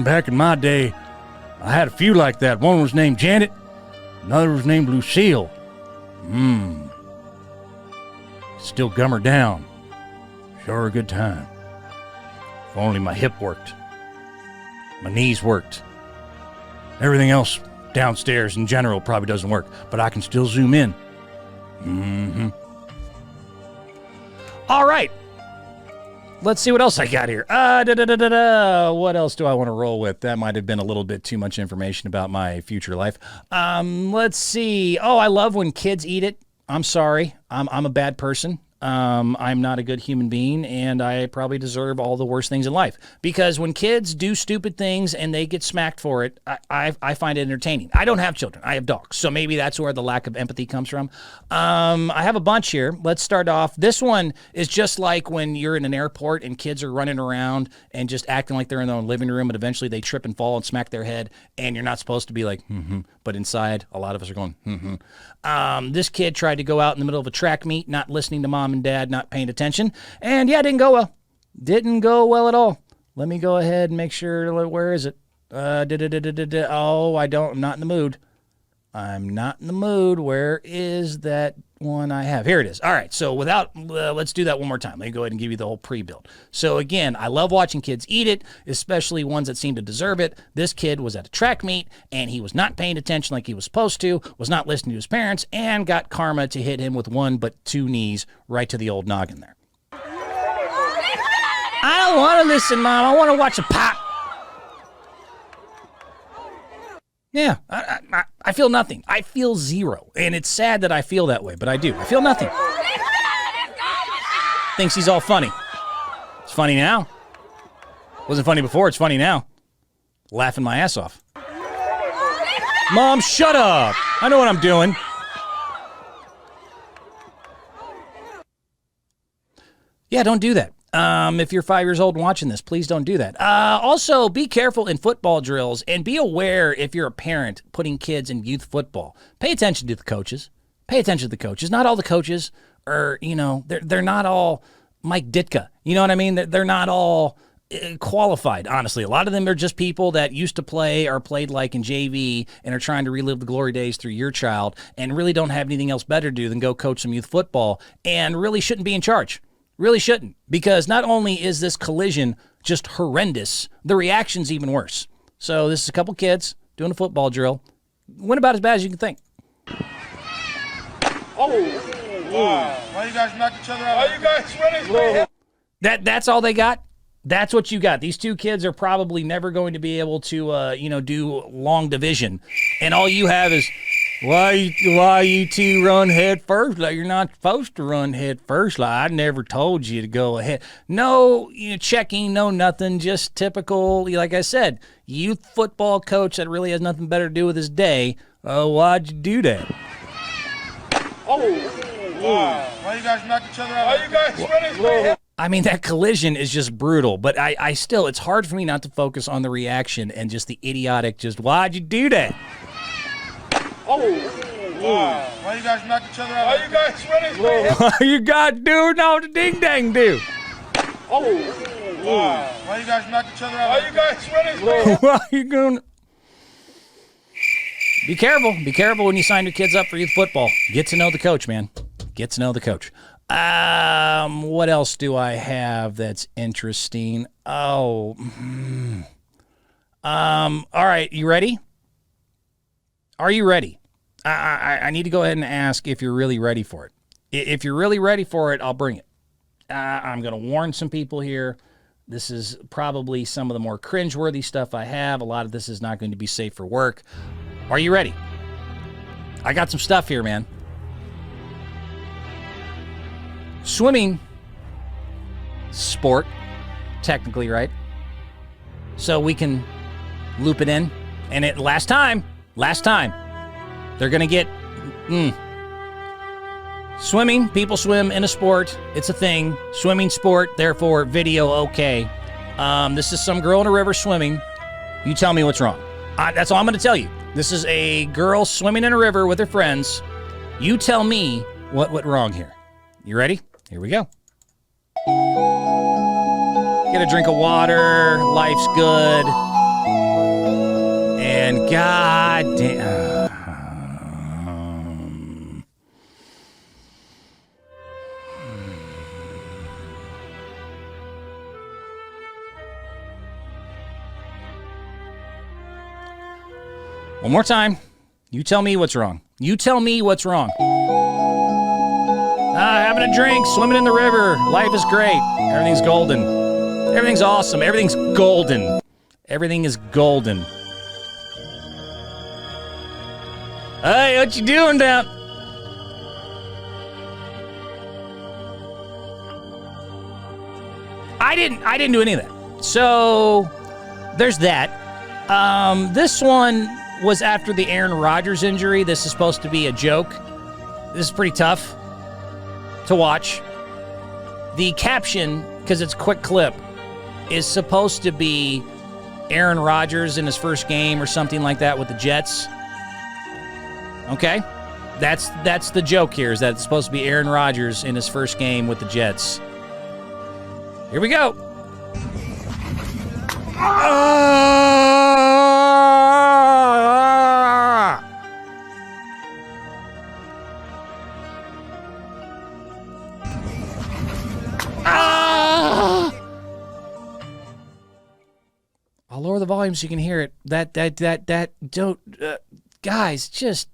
Back in my day, I had a few like that. One was named Janet. Another was named Lucille. Still gum her down. Sure a good time. If only my hip worked. My knees worked. Everything else downstairs in general probably doesn't work, but I can still zoom in. All right. Let's see what else I got here. What else do I want to roll with? That might have been a little bit too much information about my future life. Let's see. Oh, I love when kids eat it. I'm sorry. I'm a bad person. I'm not a good human being, and I probably deserve all the worst things in life. Because when kids do stupid things and they get smacked for it, I find it entertaining. I don't have children. I have dogs. So maybe that's where the lack of empathy comes from. I have a bunch here. Let's start off. This one is just like when you're in an airport and kids are running around and just acting like they're in their own living room, and eventually they trip and fall and smack their head, and you're not supposed to be like, but inside, a lot of us are going, This kid tried to go out in the middle of a track meet, not listening to mom and dad, not paying attention. And yeah, it didn't go well. Didn't go well at all. Let me go ahead and make sure. Where is it? Oh, I'm not in the mood. I'm not in the mood. Where is that one I have? Here it is. All right. So let's do that one more time. Let me go ahead and give you the whole pre-build. So again, I love watching kids eat it, especially ones that seem to deserve it. This kid was at a track meet, and he was not paying attention like he was supposed to, was not listening to his parents, and got karma to hit him with one but two knees right to the old noggin there. I don't want to listen, Mom. I want to watch a pop. Yeah, I feel nothing. I feel zero. And it's sad that I feel that way, but I do. I feel nothing. Thinks he's all funny. It's funny now. Wasn't funny before, it's funny now. Laughing my ass off. Mom, shut up. I know what I'm doing. Yeah, don't do that. If you're 5 years old and watching this, please don't do that. Also, be careful in football drills and be aware if you're a parent putting kids in youth football. Pay attention to the coaches. Pay attention to the coaches. Not all the coaches are, they're not all Mike Ditka. You know what I mean? They're not all qualified, honestly. A lot of them are just people that used to play or played like in JV and are trying to relive the glory days through your child and really don't have anything else better to do than go coach some youth football and really shouldn't be in charge. Really shouldn't, because not only is this collision just horrendous, the reaction's even worse. So this is a couple kids doing a football drill. Went about as bad as you can think. Oh, wow. Why you guys knock each other out? Why you guys running? That's all they got? That's what you got. These two kids are probably never going to be able to, do long division. And all you have is, why you two run head first? Like you're not supposed to run head first. Like I never told you to go ahead. No checking, no nothing. Just typical, like I said, youth football coach that really has nothing better to do with his day. Why'd you do that? Oh, wow. Why you guys knock each other out? Why you guys running? I mean, that collision is just brutal, but I still, it's hard for me not to focus on the reaction and just the idiotic, why'd you do that? Oh, wow. Why you guys knock each other out? Why you guys running? Why you guys doing all the ding dang do? Oh, wow. Why you guys knock each other out? Why you guys running? Why you going? Be careful. Be careful when you sign your kids up for youth football. Get to know the coach, man. Get to know the coach. What else do I have that's interesting? All right, you ready? Are you ready? I need to go ahead and ask if you're really ready for it. If you're really ready for it, I'll bring it. I'm going to warn some people here. This is probably some of the more cringeworthy stuff I have. A lot of this is not going to be safe for work. Are you ready? I got some stuff here, man. Swimming, sport, technically, right? So we can loop it in. And last time, they're going to get swimming. People swim in a sport. It's a thing. Swimming sport, therefore video okay. This is some girl in a river swimming. You tell me what's wrong. That's all I'm going to tell you. This is a girl swimming in a river with her friends. You tell me what went wrong here. You ready? Here we go. Get a drink of water. Life's good. And God damn. One more time. You tell me what's wrong. You tell me what's wrong. Having a drink, swimming in the river. Life is great. Everything's golden. Everything's awesome. Everything's golden. Everything is golden. Hey, what you doing down? I didn't do any of that. So there's that. This one was after the Aaron Rodgers injury. This is supposed to be a joke. This is pretty tough to watch. The caption, because it's a quick clip, is supposed to be Aaron Rodgers in his first game or something like that with the Jets. Okay? That's the joke here, is that it's supposed to be Aaron Rodgers in his first game with the Jets. Here we go. I'll lower the volume so you can hear it. Don't, guys, just.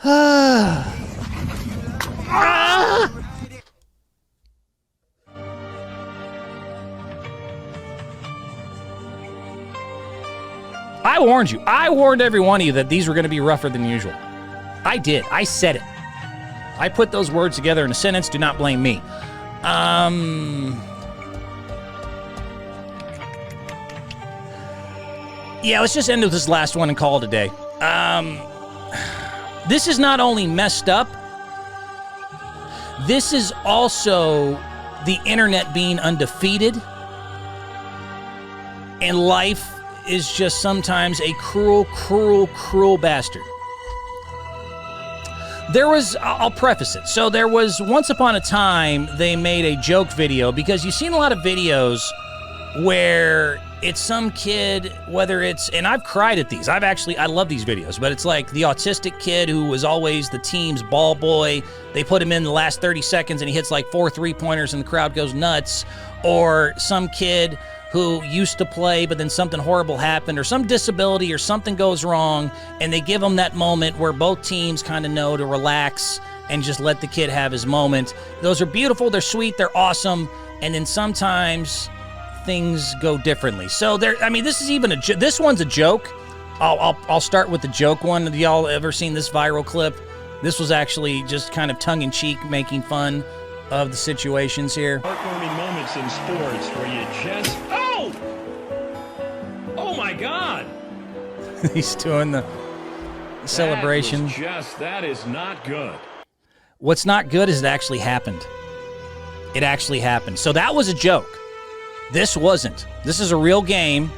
I warned you. I warned every one of you that these were going to be rougher than usual. I did. I said it. I put those words together in a sentence. Do not blame me. Yeah, let's just end with this last one and call it a day. This is not only messed up, this is also the internet being undefeated, and life is just sometimes a cruel, cruel, cruel bastard. I'll preface it. So there was, once upon a time, they made a joke video, because you've seen a lot of videos where it's some kid, whether it's, and I've cried at these. I love these videos, but it's like the autistic kid who was always the team's ball boy. They put him in the last 30 seconds and he hits like 4 3-pointers and the crowd goes nuts. Or some kid who used to play, but then something horrible happened, or some disability or something goes wrong, and they give them that moment where both teams kind of know to relax and just let the kid have his moment. Those are beautiful, they're sweet, they're awesome, and then sometimes things go differently. So this is even this one's a joke. I'll start with the joke one. Have y'all ever seen this viral clip? This was actually just kind of tongue-in-cheek, making fun of the situations here. Heartwarming moments in sports where you just... Oh my God! He's doing the celebration. That is not good. What's not good is it actually happened. It actually happened. So that was a joke. This wasn't. This is a real game,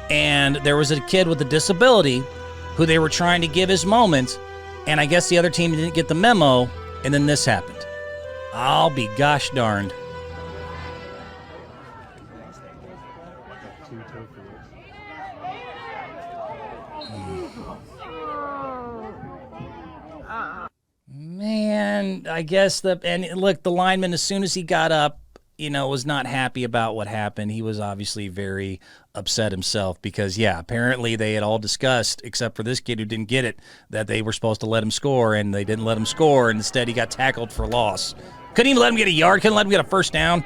and there was a kid with a disability who they were trying to give his moment, and I guess the other team didn't get the memo, and then this happened. I'll be gosh darned. Man, I guess and look, the lineman, as soon as he got up, was not happy about what happened. He was obviously very upset himself because, apparently they had all discussed, except for this kid who didn't get it, that they were supposed to let him score, and they didn't let him score, and instead he got tackled for loss. Couldn't even let him get a yard, couldn't let him get a first down.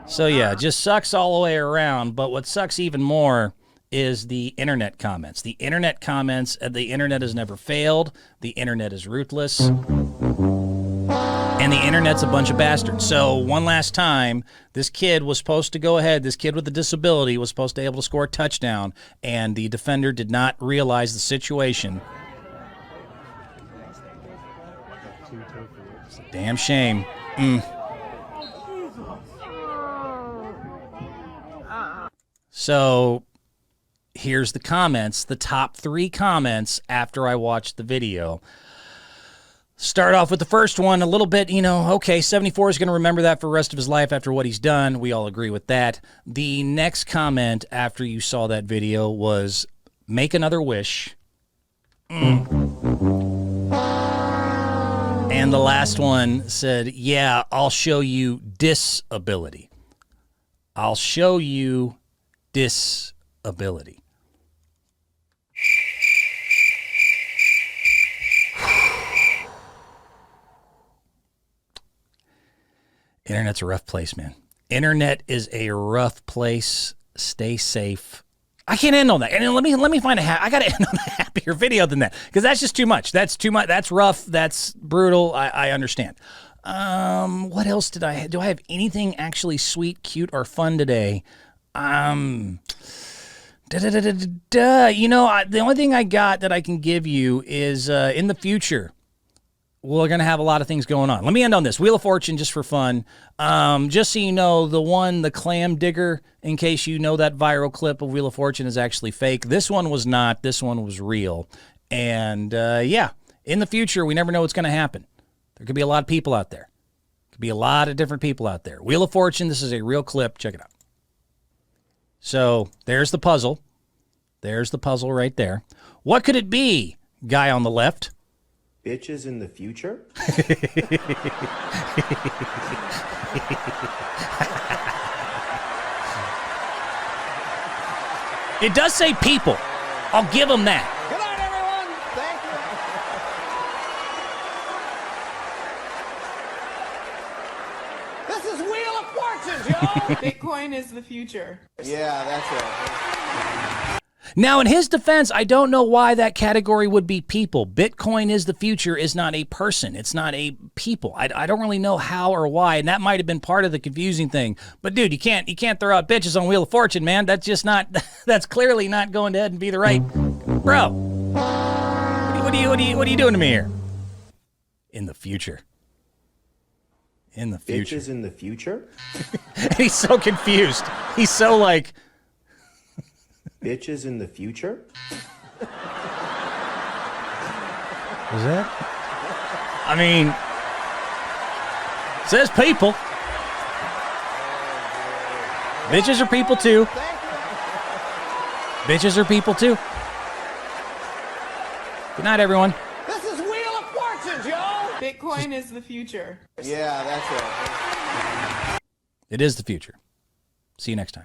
So, just sucks all the way around, but what sucks even more is the internet comments. The internet comments, the internet has never failed, the internet is ruthless, and the internet's a bunch of bastards. So one last time, this kid was supposed to go ahead, this kid with a disability was supposed to be able to score a touchdown, and the defender did not realize the situation. It's a damn shame. So here's the comments, the top 3 comments after I watched the video. Start off with the first one, a little bit, okay, 74 is going to remember that for the rest of his life after what he's done. We all agree with that. The next comment after you saw that video was, make another wish. And the last one said, I'll show you disability. I'll show you disability. Internet's a rough place, man. Internet is a rough place. Stay safe. I can't end on that. And let me find I got to end on a happier video than that because that's just too much. That's too much. That's rough. That's brutal. I understand. What else do I have anything actually sweet, cute, or fun today? You know, the only thing I got that I can give you is in the future, we're going to have a lot of things going on. Let me end on this. Wheel of Fortune, just for fun. Just so you know, the clam digger, in case you know that viral clip of Wheel of Fortune is actually fake. This one was not. This one was real. And, yeah, in the future, we never know what's going to happen. There could be a lot of people out there. Could be a lot of different people out there. Wheel of Fortune, this is a real clip. Check it out. So there's the puzzle. There's the puzzle right there. What could it be, guy on the left? Bitches in the future? It does say people. I'll give them that. Good night, everyone. Thank you. This is Wheel of Fortune, Joe. Bitcoin is the future. Yeah, that's it. Now, in his defense, I don't know why that category would be people. Bitcoin is the future is not a person. It's not a people. I don't really know how or why, and that might have been part of the confusing thing. But, dude, you can't throw out bitches on Wheel of Fortune, man. That's just not, that's clearly not going to head and be the right. Bro, what are you doing to me here? In the future. In the future. Bitches in the future? He's so confused. He's so like... Bitches in the future? Was that? I mean, it says people. Bitches are people too. Bitches are people too. Good night, everyone. This is Wheel of Fortune, Joe. Bitcoin is the future. Yeah, that's it. It is the future. See you next time.